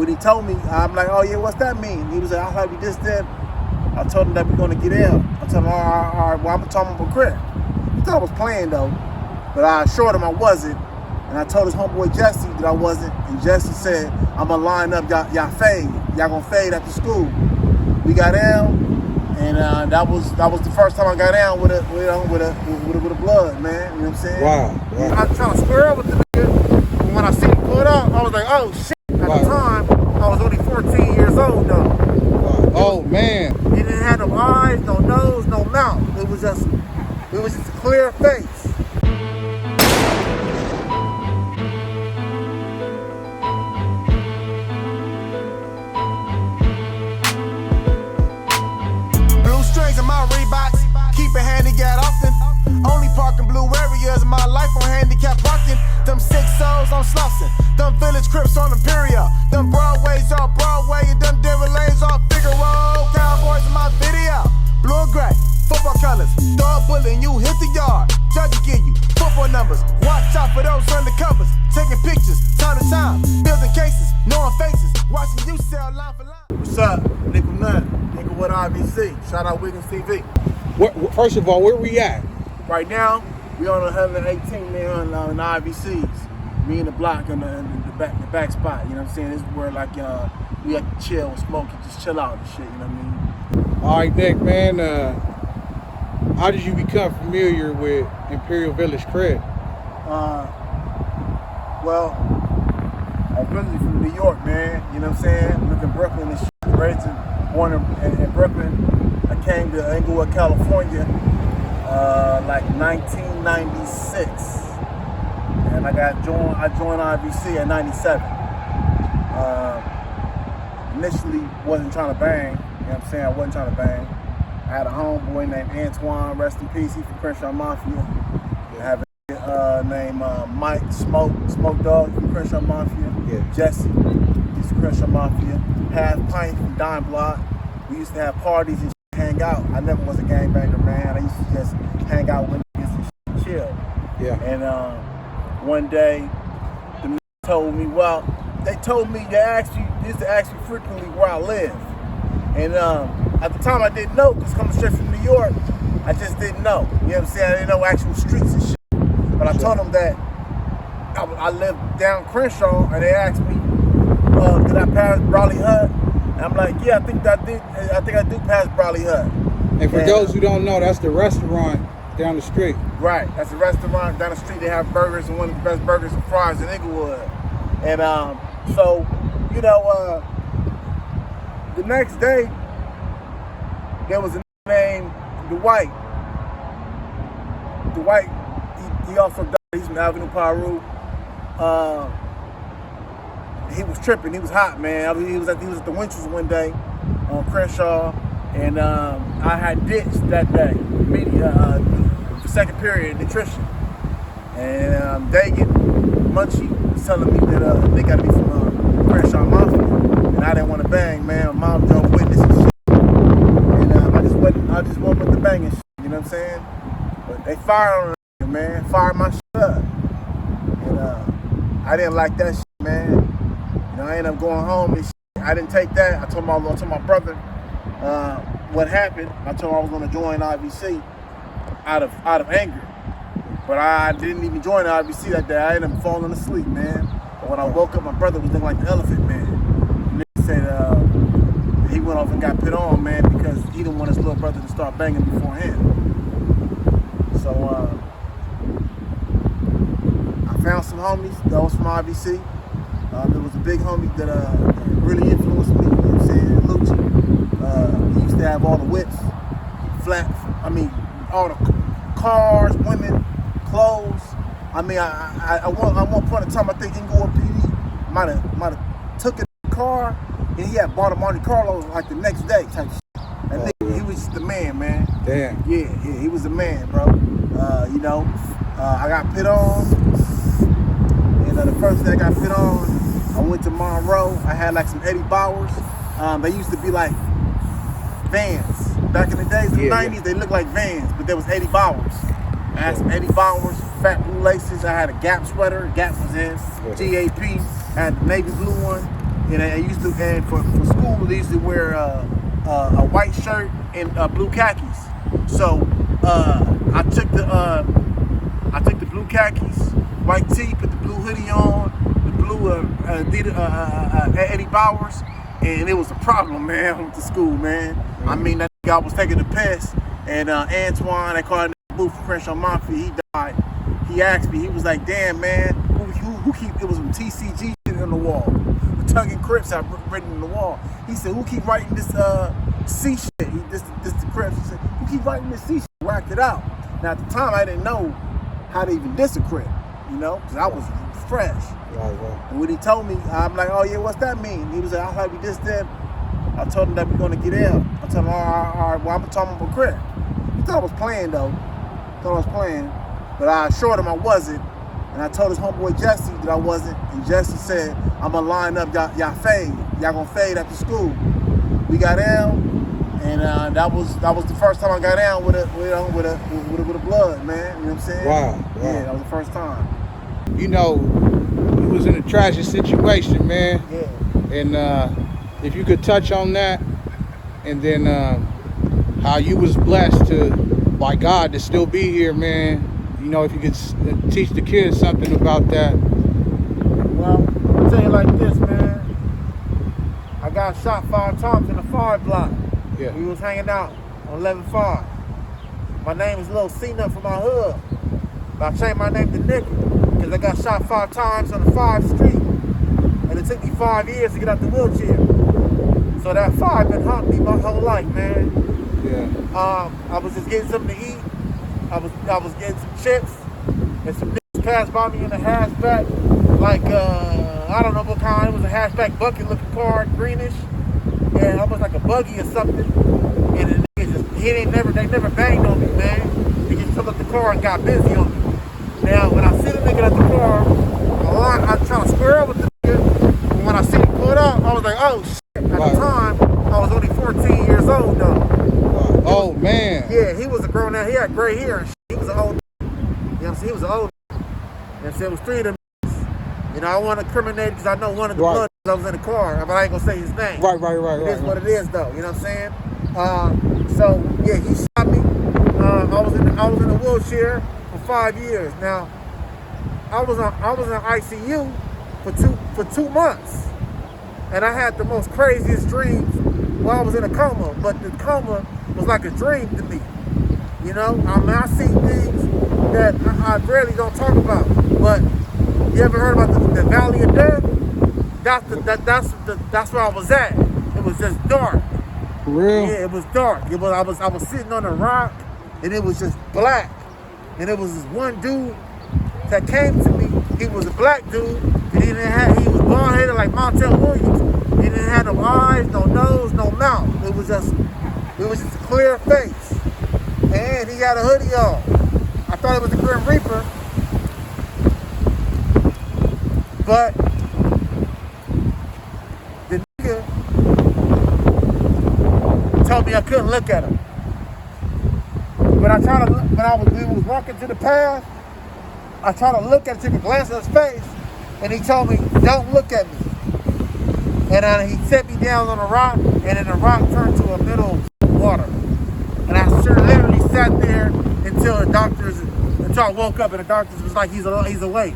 when he told me, I'm like, oh yeah, what's that mean? He was like, I heard we just did. I told him that we're gonna get out. I told him, all right, well, I'm gonna talk about Crips. He thought I was playing though, but I assured him I wasn't. And I told his homeboy Jesse that I wasn't, and Jesse said, I'm gonna line up, y'all fade. Y'all gonna fade after school. We got down, and that was the first time I got down with a blood, man. You know what I'm saying? Wow. I was trying to square up with the nigga, but when I seen him pull it up, I was like, oh shit. At the time, I was only 14 years old though. Wow. Oh man. He didn't have no eyes, no nose, no mouth. It was just a clear face. Keep it handicap often. Only parking blue areas in my life on handicap parking. Them 6 souls on Slauson. Them village Crips on Imperial. Them Broadways off Broadway and them different lanes off Figaro. Cowboys in my video. Blue and gray, football colors. Dog bullet and you hit the yard. Judge will give you football numbers. Watch out for those undercovers. Taking pictures, time to time. Building cases, knowing faces. Watching you sell line for line. What's up? Niqle Nut. Niqle with RBC. Shout out WigginsTV. First of all, where we at? Right now, we on 118 there in IVCs. Me and the block in the back spot. You know what I'm saying? This is where like we like to chill, smoke, and just chill out and shit. You know what I mean? All right, Nick, man. How did you become familiar with Imperial Village Crips? Well, I'm originally from New York, man. You know what I'm saying? Lived in Brooklyn and shit. Raised born in Brooklyn. I came to Inglewood, California, like 1996, and I joined IVC at 97. Initially, wasn't trying to bang. You know what I'm saying? I wasn't trying to bang. I had a homeboy named Antoine, rest in peace. He's from Crenshaw Mafia. I have a named Mike Smoke Dog from Crenshaw Mafia. Yeah. Jesse, he's from Crenshaw Mafia. Half Pint from Dime Block. We used to have parties and hang out. I never was a gangbanger, man. I used to just hang out with niggas and chill. Yeah. And one day, the niggas told me, well, they told me they used to ask me frequently where I live. And at the time I didn't know, because coming straight from New York, I just didn't know. You know what I'm saying? I didn't know actual streets and shit. But I told them that I lived down Crenshaw, and they asked me, did I pass Brawley Hut? And I'm like, yeah, I think I do pass Brawley Hut. And for those who don't know, that's the restaurant down the street. Right, that's a restaurant down the street. They have burgers, and one of the best burgers and fries in Inglewood. And so, you know, the next day, there was a named Dwight. Dwight, he also died. He's from Avenue Paru. He was tripping. He was hot, man. He was at the Winchell's one day on Crenshaw, and I had ditched that day. The second period nutrition, and Dagan Munchie was telling me that they got to be from Crenshaw Mafia, and I didn't want to bang, man. My mom drove witness and shit, and I just went with the banging shit. You know what I'm saying? But they fired on me, man. Fired my shit up, and I didn't like that shit, man. You know, I ended up going home and shit. I didn't take that. I told my brother what happened. I told him I was going to join IVC out of anger. But I didn't even join the IVC that day. I ended up falling asleep, man. But when I woke up, my brother was looking like the elephant man. He said he went off and got put on, man, because he didn't want his little brother to start banging before him. So I found some homies that was from IVC. There was a big homie that really influenced me, you know what I'm saying, Lucci. He used to have all the whips, all the cars, women, clothes. I mean, at one point in time, I think Inglewood PD might have took a car, and he had bought a Monte Carlo like the next day type shit. And nigga, he was just the man, man. Damn. Yeah, he was the man, bro. You know, I got put on, and the first day I got put on, I went to Monroe. I had like some Eddie Bowers. They used to be like Vans. Back in the days, in the 90s, they looked like Vans, but there was Eddie Bowers. I had some Eddie Bowers, fat blue laces. I had a Gap sweater. Gap was in. GAP. I had the navy blue one. And I used to, and for school, they used to wear a white shirt and blue khakis. So I took the blue khakis, white tee, put the blue hoodie on, the blue Eddie Bowers, and it was a problem, man, with the school, man. I mean, that guy was taking the piss, and Antoine, they called him Booth for Crenshaw Mafia, he died. He asked me, he was like, damn, man, who keep, it was some TCG shit on the wall. The Tugging Crips I written on the wall. He said, who keep writing this C shit? This the Crips. He said, who keep writing this C shit? Whacked it out. Now, at the time, I didn't know how to even diss a Crip, you know, because I was fresh. Right. And when he told me, I'm like, oh yeah, what's that mean? He was like, I heard we dissed them. I told him that we're gonna get out. I told him, all right, well, I'm gonna tell him about Crip. He thought I was playing though. But I assured him I wasn't. And I told his homeboy Jesse that I wasn't. And Jesse said, I'm gonna line up, y'all fade. Y'all gonna fade after school. We got down, and that was the first time I got down with a blood, man. You know what I'm saying? Wow. Yeah, that was the first time. You know, you was in a tragic situation, man. Yeah. And if you could touch on that, and then how you was blessed by God to still be here, man. You know, if you could teach the kids something about that. Well, I'll tell you like this, man. I got shot 5 times in the 5 block. Yeah. We was hanging out on 11-5. My name is Lil C-Nut from my hood. But I changed my name to Niqle because I got shot 5 times on the 5th street. And it took me 5 years to get out the wheelchair. So that 5 been haunting me my whole life, man. Yeah. I was just getting something to eat. I was getting some chips, and some niggas passed by me in a hatchback, like I don't know what kind. It was a hatchback bucket looking car, greenish, and almost like a buggy or something. And the niggas they never banged on me, man. They just took up the car and got busy on me. Now when I see the nigga at the car, I try to square up with the nigga. But when I see him pull it up, I was like, oh shit. At the time, I was only 14 years old though. Oh man. Yeah, he was a grown man. He had gray hair and shit. He was an old. You know what I'm saying? He was an old. And so it was 3 of them. You know, I want to incriminate because I know one of the blood I was in the car, but I ain't gonna say his name. Right. It is what it is, though. You know what I'm saying? So yeah, he shot me. I was in a wheelchair for 5 years. Now, I was in ICU for 2 months, and I had the most craziest dreams while I was in a coma. But the coma was like a dream to me. You know, I mean, I see things that I rarely don't talk about. But you ever heard about the Valley of Death? That's where I was at. It was just dark. For real? Yeah, it was dark. I was sitting on a rock, and it was just black. And it was this one dude that came to me. He was a black dude, and he was blonde headed like Montel Williams. He didn't have no eyes, no nose, no mouth. It was just a clear face. And he had a hoodie on. I thought it was the Grim Reaper. But the nigga told me I couldn't look at him. But I tried to look, when we was walking to the path, I tried to look at him, take a glance at his face, and he told me, don't look at me. And he set me down on a rock, and then the rock turned to a middle of water. And I literally sat there until I woke up, and the doctors was like, he's awake.